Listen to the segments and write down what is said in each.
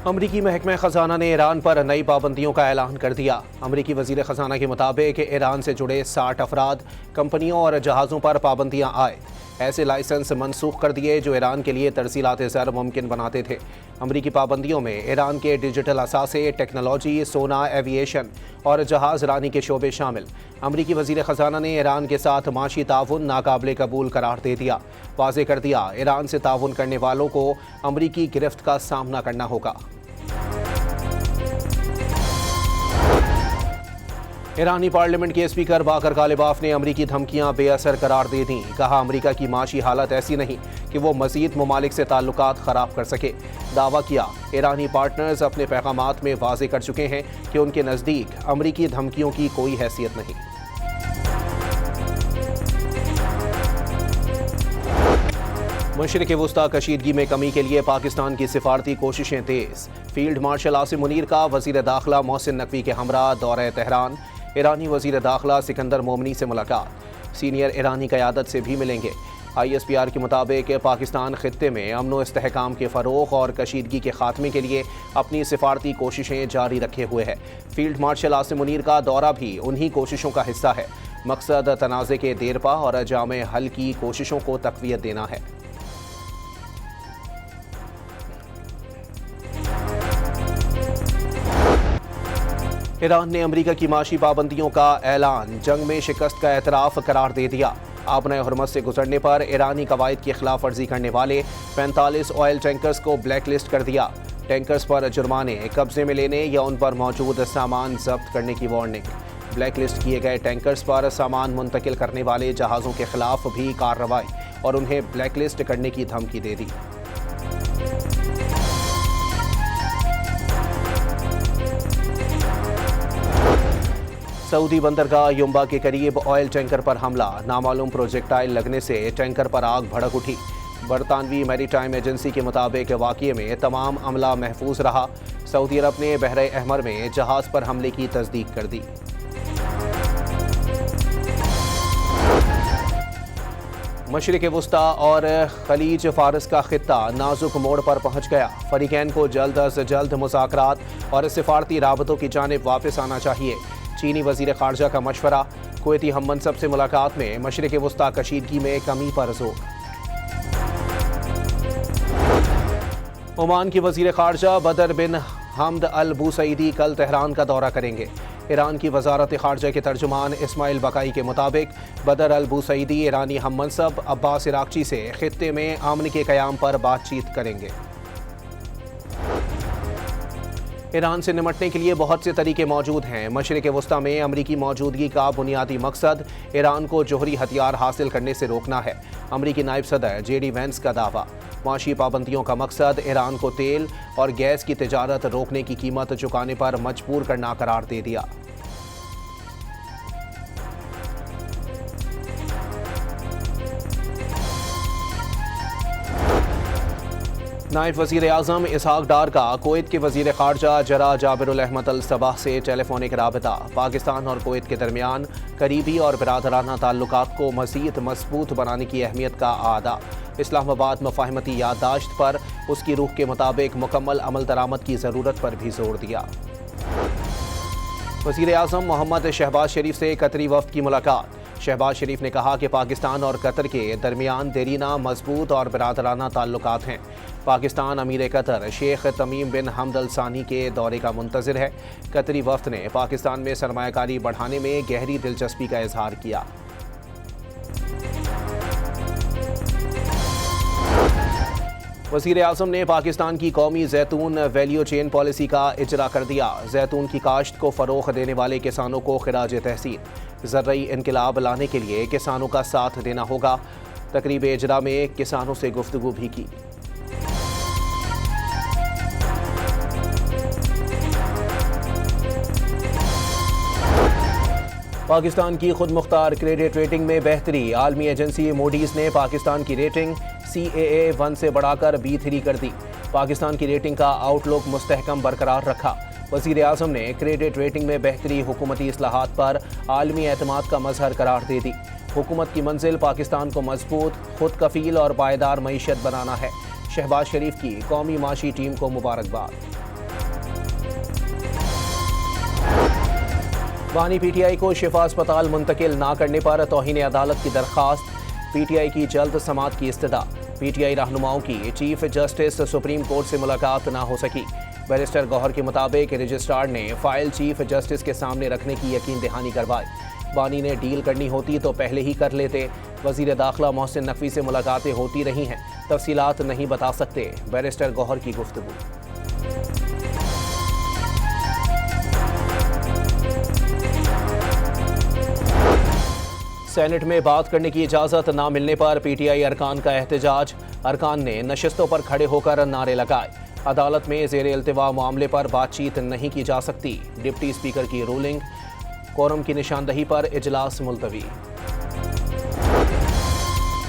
अमरीकी महकमा खजाना ने ईरान पर नई पाबंदियों का ऐलान कर दिया। अमरीकी वजीर खजाना के मुताबिक ईरान से जुड़े 60 अफराद, कंपनियों और जहाज़ों पर पाबंदियां आए। ऐसे लाइसेंस मनसूख कर दिए जो ईरान के लिए तरसीलात ज़र मुमकिन बनाते थे। अमरीकी पाबंदियों में ईरान के डिजिटल असासे, टेक्नोलॉजी, सोना, एविएशन और जहाज़ रानी के शोबे शामिल। अमरीकी वजीर खजाना ने ईरान के साथ माशी ताउन नाकाबिले कबूल करार दे दिया। वाज़ेह कर दिया, ईरान से ताउन करने वालों को अमरीकी गिरफ्त का सामना करना होगा। ईरानी पार्लियामेंट के स्पीकर बाकर गालिबाफ ने अमरीकी धमकियां बेअसर करार दे दी। कहा, अमरीका की माशी हालत ऐसी नहीं कि वो मजीद ममालिक से ताल्लुकात खराब कर सके। दावा किया, ईरानी पार्टनर्स अपने पैगामात में वाज़ेह कर चुके हैं कि उनके नज़दीक अमरीकी धमकियों की कोई हैसियत नहीं। मशरिक़ वुस्ता कशीदगी में कमी के लिए पाकिस्तान की सिफारती कोशिशें तेज़। फील्ड मार्शल आसिम मुनीर का वज़ीर दाखिला मोहसिन नकवी के हमरा दौरे तेहरान। ईरानी वज़ीर दाखिला सिकंदर मोमनी से मुलाकात। सीनियर ईरानी क़यादत से भी मिलेंगे। ISPR के मुताबिक पाकिस्तान खित्ते में अमन व इस्तेहकाम के फ़रोग़ और कशीदगी के खात्मे के लिए अपनी सिफारती कोशिशें जारी रखे हुए है। फील्ड मार्शल आसिम मुनीर का दौरा भी उन्हीं कोशिशों का हिस्सा है। मकसद तनाज़े के देरपा और जामे हल की कोशिशों को तक़वियत देना है। ईरान ने अमरीका की माशी पाबंदियों का ऐलान जंग में शिकस्त का एतराफ़ करार दे दिया। आबना हुर्मत से गुजरने पर ईरानी कवायद की खिलाफ वर्जी करने वाले 45 ऑयल टैंकर्स को ब्लैक लिस्ट कर दिया। टैंकर्स पर जुर्माने, कब्जे में लेने या उन पर मौजूद सामान जब्त करने की वार्निंग। ब्लैक लिस्ट किए गए टैंकर्स पर सामान मुंतकिल करने वाले जहाज़ों के खिलाफ भी कार्रवाई और उन्हें ब्लैक लिस्ट करने की धमकी दे दी। सऊदी बंदरगाह युम्बा के करीब ऑयल टैंकर पर हमला। नामालूम प्रोजेक्टाइल लगने से टैंकर पर आग भड़क उठी। बरतानवी मैरीटाइम एजेंसी के मुताबिक वाक़ये में तमाम अमला महफूज रहा। सऊदी अरब ने बहरे अहमर में जहाज़ पर हमले की तस्दीक कर दी। मशरिक़ वुस्ता और खलीज फारस का खित्ता नाजुक मोड़ पर पहुँच गया। फरीकैन को जल्द अज जल्द मुज़ाकरात और सिफारती राबतों की जानिब वापस आना चाहिए। चीनी वज़ीर ख़ारजा का मशवरा। कुवैती हम मनसब से मुलाकात में मशरिक़ वुस्ता कशीदगी में कमी पर जोर। ओमान की वज़ीर ख़ारजा बदर बिन हमद अल बुसईदी कल तेहरान का दौरा करेंगे। ईरान की वज़ारत ख़ारजा के तर्जुमान इस्माइल बकाई के मुताबिक बदर अल बुसईदी ईरानी हम मनसब अब्बास इराक़ची से खित्ते में अमन के क़याम पर बातचीत करेंगे। ईरान से निमटने के लिए बहुत से तरीके मौजूद हैं। मशरिक़ वुस्ता में अमरीकी मौजूदगी का बुनियादी मकसद ईरान को जोहरी हथियार हासिल करने से रोकना है। अमरीकी नायब सदर JD वेंस का दावा। माशी पाबंदियों का मकसद ईरान को तेल और गैस की तिजारत रोकने की कीमत चुकाने पर मजबूर करना करार दे दिया। नायब वज़ीर आज़म इसहाक डार का कुवैत के वज़ीर ख़ारजा जरा जाबिरुल अहमद अल सबाह से टेलीफोनिक राबता। पाकिस्तान और कुवैत के दरमियान करीबी और बिरादराना ताल्लुकात को मज़ीद मजबूत बनाने की अहमियत का आदा। इस्लामाबाद मफाहमती याददाश्त पर उसकी रूह के मुताबिक मुकम्मल अमल दरामद की ज़रूरत पर भी जोर दिया। वज़ीर आज़म मोहम्मद शहबाज शरीफ से कतरी वफ़द की मुलाकात। शहबाज शरीफ ने कहा कि पाकिस्तान और कतर के दरमियान देरीना मजबूत और बिरादराना ताल्लुकात हैं। पाकिस्तान अमीर कतर शेख तमीम बिन हमद अल सानी के दौरे का मुंतज़िर है। कतरी वफ़द ने पाकिस्तान में सरमायाकारी बढ़ाने में गहरी दिलचस्पी का इजहार किया। वज़ीर आज़म ने पाकिस्तान की कौमी जैतून वैल्यू चेन पॉलिसी का इजरा कर दिया। जैतून की काश्त को फ़रोग़ देने वाले किसानों को खिराज तहसीन। ज़र्रई इनकलाब लाने के लिए किसानों का साथ देना होगा। तकरीब इजरा में किसानों से गुफ्तगू भी की। पाकिस्तान की खुद मुख्तार क्रेडिट रेटिंग में बेहतरी। आलमी एजेंसी मूडीज़ ने पाकिस्तान की रेटिंग CAA1 से बढ़ाकर B3 कर दी। पाकिस्तान की रेटिंग का आउटलुक मुस्तहकम बरकरार रखा। वज़ीर आज़म ने क्रेडिट रेटिंग में बेहतरी हुकूमती इस्लाहात पर आलमी एतमाद का मजहर करार दे दी। हुकूमत की मंजिल पाकिस्तान को मजबूत, खुद कफील और पायदार मईशत बनाना है। शहबाज शरीफ की कौमी माशी टीम को मुबारकबाद। बानी पीटीआई को शिफा अस्पताल मुंतकिल ना करने पर तौहीन अदालत की दरखास्त, पीटीआई की जल्द समाअत की इस्तदा। पीटीआई रहनुमाओं की चीफ जस्टिस सुप्रीम कोर्ट से मुलाकात ना हो सकी। बैरिस्टर गौहर के मुताबिक रजिस्ट्रार ने फाइल चीफ जस्टिस के सामने रखने की यकीन दहानी करवाई। बानी ने डील करनी होती तो पहले ही कर लेते। वजीर दाखिला मोहसिन नकवी से मुलाकातें होती रही हैं, तफसीलात नहीं बता सकते। बैरिस्टर गौहर की गुफ्तगू। सेनेट में बात करने की इजाजत ना मिलने पर पीटीआई अरकान का एहतजाज। अरकान ने नशिस्तों पर खड़े होकर नारे लगाए। अदालत में ज़ेर इल्तिवा मामले पर बातचीत नहीं की जा सकती। डिप्टी स्पीकर की रूलिंग। कोरम की निशानदही पर इजलास मुलतवी।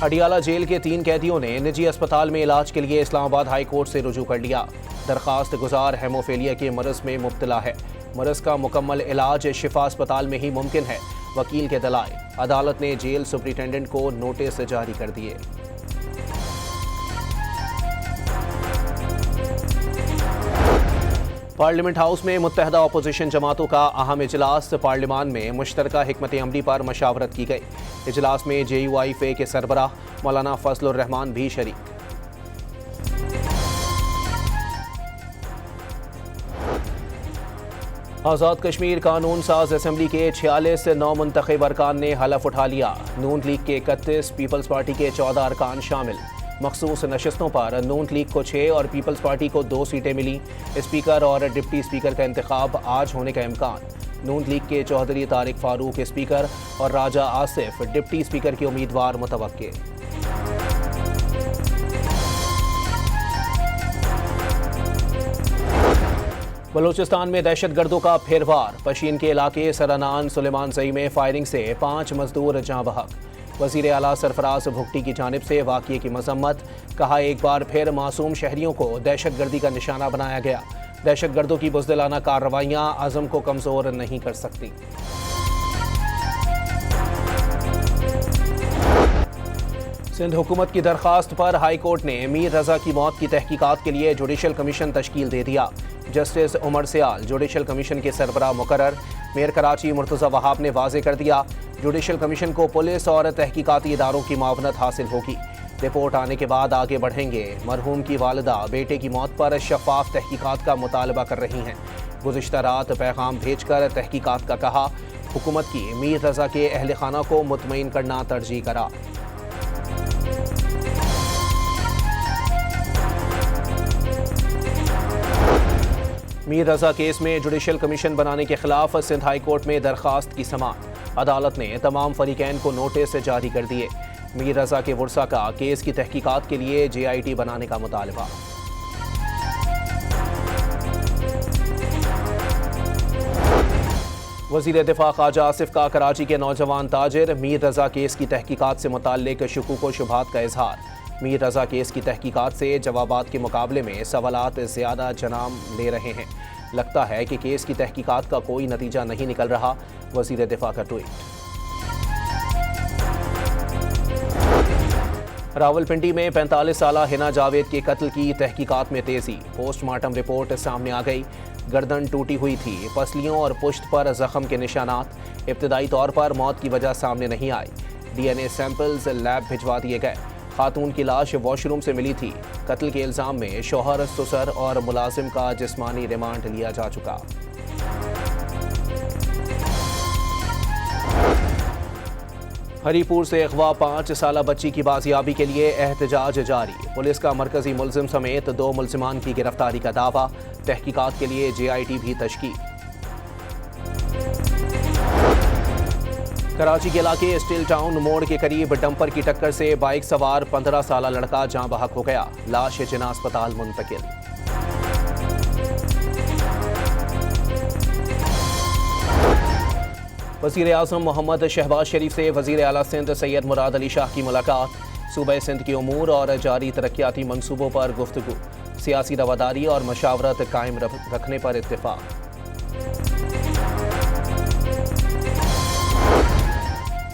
अडियाला जेल के 3 कैदियों ने निजी अस्पताल में इलाज के लिए इस्लामाबाद हाई कोर्ट से रुजू कर लिया। दरखास्त गुजार हेमोफीलिया के मरज में मुब्तला है। मरज का मुकम्मल इलाज शिफा अस्पताल में ही मुमकिन है। वकील के दलाइल। अदालत ने जेल सुपरिटेंडेंट को नोटिस जारी कर दिए। पार्लियामेंट हाउस में मुत्तहदा अपोजिशन जमातों का अहम इजलास। पार्लियामान में मुश्तरका हिकमत अमली पर मशावरत की गई। इजलास में JUIFA के सरबराह मौलाना फजलुर रहमान भी शरीक। आज़ाद कश्मीर कानून साज असम्बली के 46 नौमुंतखब अरकान ने हलफ उठा लिया। नून लीग के 31, पीपल्स पार्टी के 14 अरकान शामिल। मखसूस नशस्तों पर नून लीग को 6 और पीपल्स पार्टी को 2 सीटें मिली। स्पीकर और डिप्टी स्पीकर का इंतखाब आज होने का इम्कान। नून लीग के चौधरी तारिक फारूक स्पीकर और राजा आसिफ डिप्टी स्पीकर के उम्मीदवार मुतवक्के। बलूचिस्तान में दहशतगर्दों का फिर वार। पशीन के इलाके सरनान सुलेमान सई में फायरिंग से 5 मजदूर जाँ बहक। वज़ीर आला सरफराज भुगटी की जानिब से वाक़ये की मजम्मत। कहा, एक बार फिर मासूम शहरियों को दहशतगर्दी का निशाना बनाया गया। दहशतगर्दों की बुज़दिलाना कार्रवाइयाँ अज़म को कमज़ोर नहीं कर सकती। सिंध हुकूमत की दरखास्त पर हाई कोर्ट ने मीर रजा की मौत की तहकीकात के लिए जुडिशल कमीशन तश्कील दे दिया। जस्टिस उमर सियाल जुडिशल कमीशन के सरबराह मुकर्रर। मेयर कराची मुर्तज़ा वहाब ने वाज़े कर दिया, जुडिशल कमीशन को पुलिस और तहकीकाती इदारों की मावनत हासिल होगी। रिपोर्ट आने के बाद आगे बढ़ेंगे। मरहूम की वालिदा बेटे की मौत पर शफाफ तहकीकात का मुतालबा कर रही हैं। गुज़िश्ता रात पैगाम भेजकर तहकीकात का कहा। हुकूमत की मीर रजा के अहल खाना को मुतमईन करना तरजीह करा। मीर रजा केस में जुडिशल कमीशन बनाने के खिलाफ सिंध हाई कोर्ट में दरखास्त की समाअत। अदालत ने तमाम फरीकैन को नोटिस जारी कर दिए। मीर रजा के वर्सा का केस की तहकीकात के लिए JIT बनाने का मुतालबा। वज़ीर दिफा ख्वाजा आसिफ का कराची के नौजवान ताजिर मीर रजा केस की तहकीकात से मुताल्लिक शुकूक व शुबहात का इजहार। मीर रजा केस की तहकीकात से जवाबात के मुकाबले में सवालात ज़्यादा जनाम ले रहे हैं। लगता है कि केस की तहकीकात का कोई नतीजा नहीं निकल रहा। वज़ीर दिफा का ट्वीट। रावलपिंडी में 45 साला हिना जावेद के कत्ल की तहकीकात में तेजी। पोस्टमार्टम रिपोर्ट सामने आ गई। गर्दन टूटी हुई थी। पसलियों और पुश्त पर जख्म के निशानात। इब्तदाई तौर पर मौत की वजह सामने नहीं आई। DNA सैंपल्स लैब भिजवा दिए गए। खातून की लाश वॉशरूम से मिली थी। कत्ल के इल्जाम में शौहर, ससुर और मुलाजिम का जिस्मानी रिमांड लिया जा चुका। हरीपुर से अगवा 5 साला बच्ची की बाजियाबी के लिए एहतजाज जारी। पुलिस का मरकजी मुलजिम समेत 2 मुलजिमान की गिरफ्तारी का दावा। तहकीकात के लिए JIT भी तश्कील। कराची के इलाके स्टील टाउन मोड़ के करीब डंपर की टक्कर से बाइक सवार 15 साला लड़का जाँ बहक हो गया। लाश जिना अस्पताल मुंतकिल। वज़ीर आज़म मोहम्मद शहबाज शरीफ से वज़ीर आला सिंध सैयद मुराद अली शाह की मुलाकात। सूबे सिंध के उमूर और जारी तरक्याती मनसूबों पर गुफ्तगू। सियासी रवादारी और मशावरत कायम रखने पर इत्तेफाक।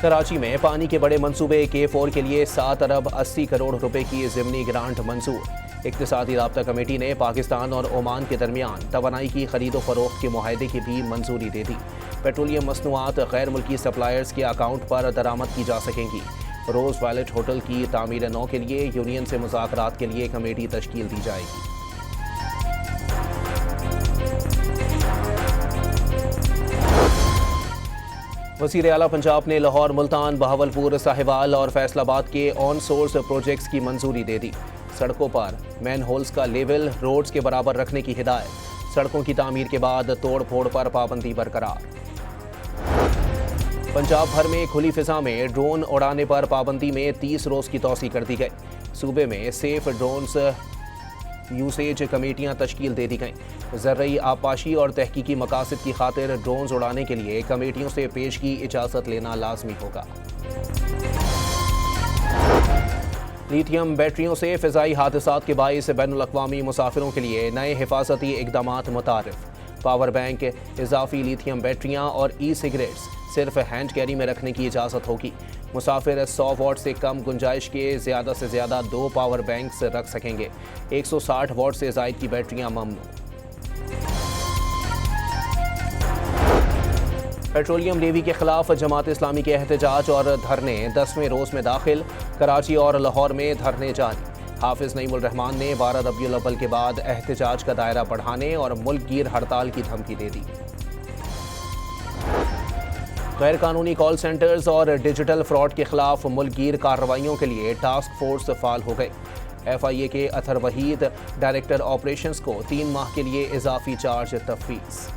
कराची में पानी के बड़े मंसूबे K4 के लिए 7 अरब 80 करोड़ रुपए की ज़िमनी ग्रांट मंजूर। इक्तिसादी राब्ता कमेटी ने पाकिस्तान और ओमान के दरमियान तवानाई की खरीदो फरोख्त के मुआहदे की भी मंजूरी दे दी। पेट्रोलियम मसनूआत गैर मुल्की सप्लायर्स के अकाउंट पर दरामद की जा सकेंगी। रोज़ वैलेट होटल की तामीर नौ के लिए यूनियन से मुज़ाकरात के लिए कमेटी तश्कील दी जाएगी। वज़ीर आला पंजाब ने लाहौर, मुल्तान, बहावलपुर, साहिवाल और फैसलाबाद के ऑन सोर्स प्रोजेक्ट्स की मंजूरी दे दी। सड़कों पर मैन होल्स का लेवल रोड्स के बराबर रखने की हिदायत। सड़कों की तामीर के बाद तोड़ फोड़ पर पाबंदी बरकरार। पंजाब भर में खुली फिजा में ड्रोन उड़ाने पर पाबंदी में 30 रोज की तौसी कर दी गई। सूबे में सेफ ड्रोन्स यूसेज कमेटियां तश्कील दे दी गईं। ज़र्रई आबपाशी और तहकीकी मकासद की खातिर ड्रोन्स उड़ाने के लिए कमेटियों से पेश की इजाज़त लेना लाजमी होगा। लिथियम बैटरियों से फ़िज़ाई हादसात के बाइस बैनुल-अक़वामी मुसाफिरों के लिए नए हिफाजती इक़दामात मुतारिफ। पावर बैंक, इजाफी लिथियम बैटरियाँ और ई सिगरेट्स सिर्फ हैंड कैरी में रखने की इजाज़त होगी। मुसाफिर 100 वाट से कम गुंजाइश के ज़्यादा से ज़्यादा 2 पावर बैंक्स रख सकेंगे। 160 वाट से ज़ायद की बैटरियाँ ममनू। पेट्रोलियम लेवी के खिलाफ जमात इस्लामी के एहतजाज और धरने 10वें रोज़ में दाखिल। कराची और लाहौर में धरने जारी। हाफिज नईमुल रहमान ने 12 रबीउल अव्वल के बाद एहतजाज का दायरा बढ़ाने और मुल्क गिर हड़ताल की धमकी दे दी। गैर कानूनी कॉल सेंटर्स और डिजिटल फ्रॉड के खिलाफ मुल्कगीर कार्रवाइयों के लिए टास्क फोर्स फाल हो गई। FIA के अथर वहीद डायरेक्टर ऑपरेशंस को 3 माह के लिए इजाफी चार्ज तफवीज़।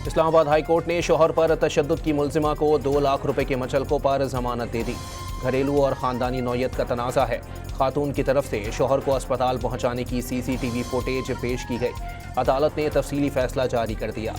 इस्लामाबाद हाई कोर्ट ने शोहर पर तशद्दुद की मुलजिमा को 2 लाख रुपए के मचलकों पर जमानत दे दी। घरेलू और ख़ानदानी नौयत का तनाज़ा है। खातून की तरफ से शोहर को अस्पताल पहुंचाने की CCTV फुटेज पेश की गई। अदालत ने तफसीली फैसला जारी कर दिया।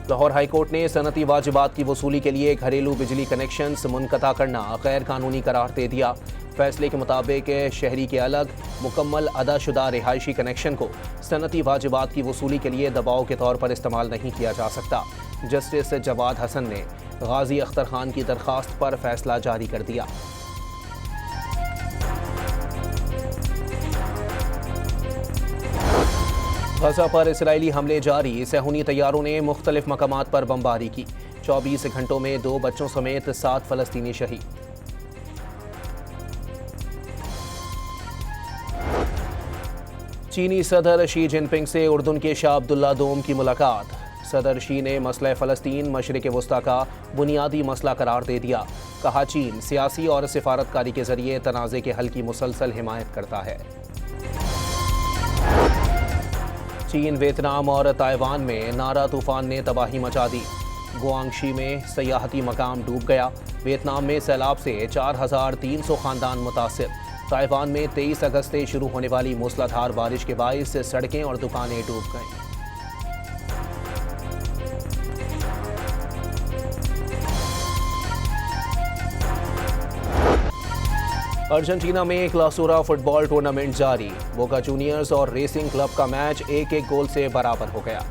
लाहौर हाई कोर्ट ने सनती वाजिबात की वसूली के लिए घरेलू बिजली कनेक्शंस मुनक़ता करना गैर कानूनी करार दे दिया। फैसले के मुताबिक शहरी के अलग मुकम्मल अदाशुदा रिहायशी कनेक्शन को सनती वाजिबात की वसूली के लिए दबाव के तौर पर इस्तेमाल नहीं किया जा सकता। जस्टिस जवाद हसन ने गाजी अख्तर खान की दरख्वास्त पर फैसला जारी कर दिया। गजा पर इसराइली हमले जारी। सहूनी तैयारों ने मुख्तलिफ मकामात पर बमबारी की। 24 घंटों में 2 बच्चों समेत 7 फलस्तीनी शहीद। चीनी सदर शी जिनपिंग से उर्दून के शाह अब्दुल्ला दोम की मुलाकात। सदर शी ने मसला फ़लस्तीन मशरिक़ वस्ता का बुनियादी मसला करार दे दिया। कहा, चीन सियासी और सिफारतकारी के जरिए तनाज़े के हल की मुसलसल हिमायत करता है। चीन, वियतनाम और ताइवान में नारा तूफान ने तबाही मचा दी। गुआंगशी में सयाहती मकाम डूब गया। वियतनाम में सैलाब से 4300 ख़ानदान मुतासिर। ताइवान में 23 अगस्त से शुरू होने वाली मूसलाधार बारिश के बाइस सड़कें और दुकानें डूब गईं। अर्जेंटीना में क्लासूरा फुटबॉल टूर्नामेंट जारी। बोका जूनियर्स और रेसिंग क्लब का मैच 1-1 गोल से बराबर हो गया।